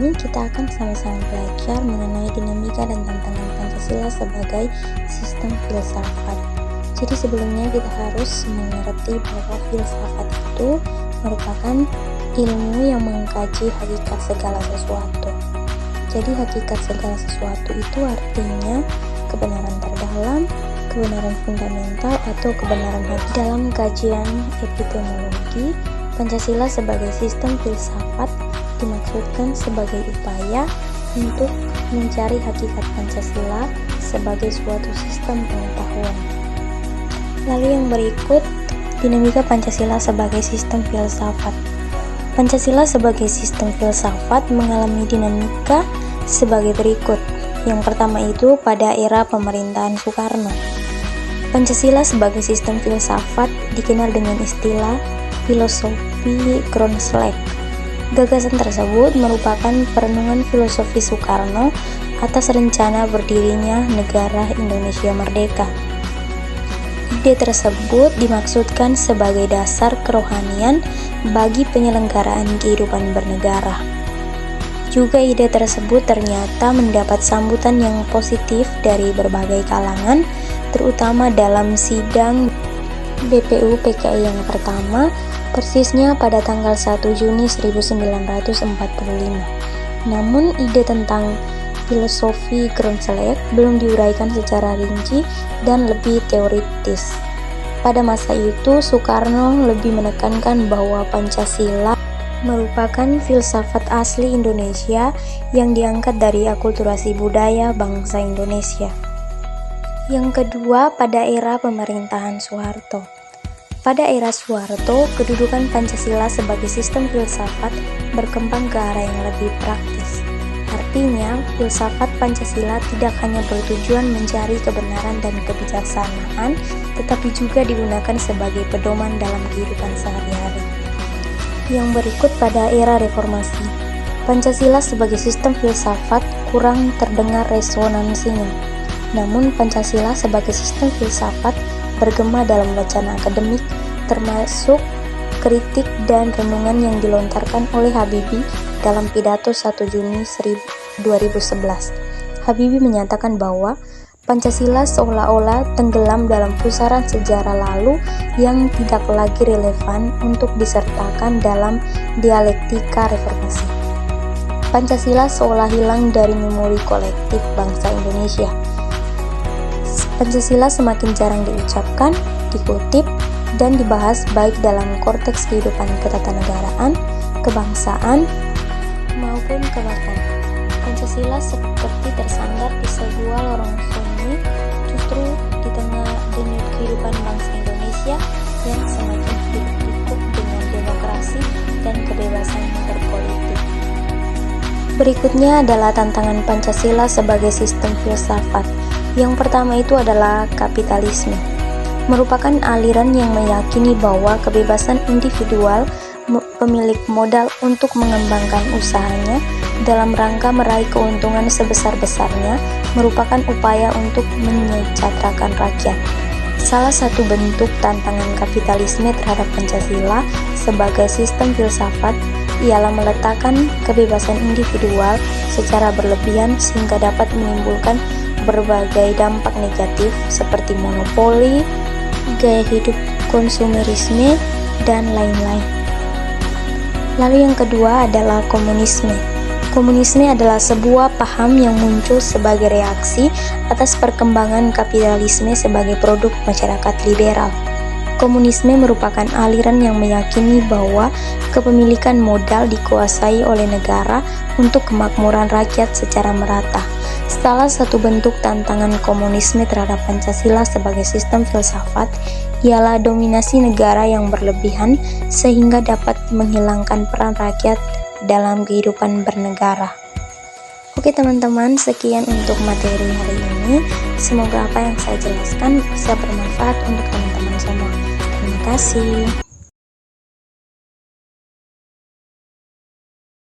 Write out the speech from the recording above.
ini kita akan sama-sama belajar mengenai dinamika dan tantangan Pancasila sebagai sistem filsafat. Jadi sebelumnya kita harus mengerti bahwa filsafat itu merupakan ilmu yang mengkaji hakikat segala sesuatu. Jadi hakikat segala sesuatu itu artinya kebenaran terdalam, kebenaran fundamental, atau kebenaran hakiki. Dalam kajian epistemologi, Pancasila sebagai sistem filsafat dimaksudkan sebagai upaya untuk mencari hakikat Pancasila sebagai suatu sistem pengetahuan. Lalu yang berikut, dinamika Pancasila sebagai sistem filsafat. Pancasila sebagai sistem filsafat mengalami dinamika sebagai berikut. Yang pertama itu pada era pemerintahan Soekarno. Pancasila sebagai sistem filsafat dikenal dengan istilah filosofi Kronslag. Gagasan tersebut merupakan perenungan filosofi Soekarno atas rencana berdirinya negara Indonesia merdeka. Ide tersebut dimaksudkan sebagai dasar kerohanian bagi penyelenggaraan kehidupan bernegara. Juga ide tersebut ternyata mendapat sambutan yang positif dari berbagai kalangan, terutama dalam sidang BPU PKI yang pertama, persisnya pada tanggal 1 Juni 1945. Namun ide tentang filosofi Kronslag belum diuraikan secara rinci dan lebih teoritis. Pada masa itu, Soekarno lebih menekankan bahwa Pancasila merupakan filsafat asli Indonesia yang diangkat dari akulturasi budaya bangsa Indonesia. Yang kedua, pada era pemerintahan Soeharto. Pada era Soeharto, kedudukan Pancasila sebagai sistem filsafat berkembang ke arah yang lebih praktis. Artinya, filsafat Pancasila tidak hanya bertujuan mencari kebenaran dan kebijaksanaan, tetapi juga digunakan sebagai pedoman dalam kehidupan sehari-hari. Yang berikut pada era reformasi. Pancasila sebagai sistem filsafat kurang terdengar resonansinya. Namun Pancasila sebagai sistem filsafat bergema dalam bacaan akademik, termasuk kritik dan renungan yang dilontarkan oleh Habibie dalam pidato 1 Juni 2011. Habibie menyatakan bahwa Pancasila seolah-olah tenggelam dalam pusaran sejarah lalu yang tidak lagi relevan untuk disertakan dalam dialektika reformasi. Pancasila seolah hilang dari memori kolektif bangsa Indonesia. Pancasila semakin jarang diucapkan, dikutip, dan dibahas baik dalam konteks kehidupan ketatanegaraan, kebangsaan, maupun kebangsaan. Pancasila seperti tersandar di sebuah lorong sunyi, justru di tengah denyut kehidupan bangsa Indonesia yang semakin hiruk-pikuk dengan demokrasi dan kebebasan berpolitik. Berikutnya adalah tantangan Pancasila sebagai sistem filsafat. Yang pertama itu adalah kapitalisme. Merupakan aliran yang meyakini bahwa kebebasan individual pemilik modal untuk mengembangkan usahanya dalam rangka meraih keuntungan sebesar-besarnya merupakan upaya untuk menyejahterakan rakyat. Salah satu bentuk tantangan kapitalisme terhadap Pancasila sebagai sistem filsafat ialah meletakkan kebebasan individual secara berlebihan sehingga dapat menimbulkan berbagai dampak negatif seperti monopoli, gaya hidup konsumerisme, dan lain-lain. Lalu yang kedua adalah komunisme. Komunisme adalah sebuah paham yang muncul sebagai reaksi atas perkembangan kapitalisme sebagai produk masyarakat liberal. Komunisme merupakan aliran yang meyakini bahwa kepemilikan modal dikuasai oleh negara untuk kemakmuran rakyat secara merata. Salah satu bentuk tantangan komunisme terhadap Pancasila sebagai sistem filsafat ialah dominasi negara yang berlebihan sehingga dapat menghilangkan peran rakyat dalam kehidupan bernegara. Oke teman-teman, sekian untuk materi hari ini. Semoga apa yang saya jelaskan bisa bermanfaat untuk teman-teman semua. Terima kasih.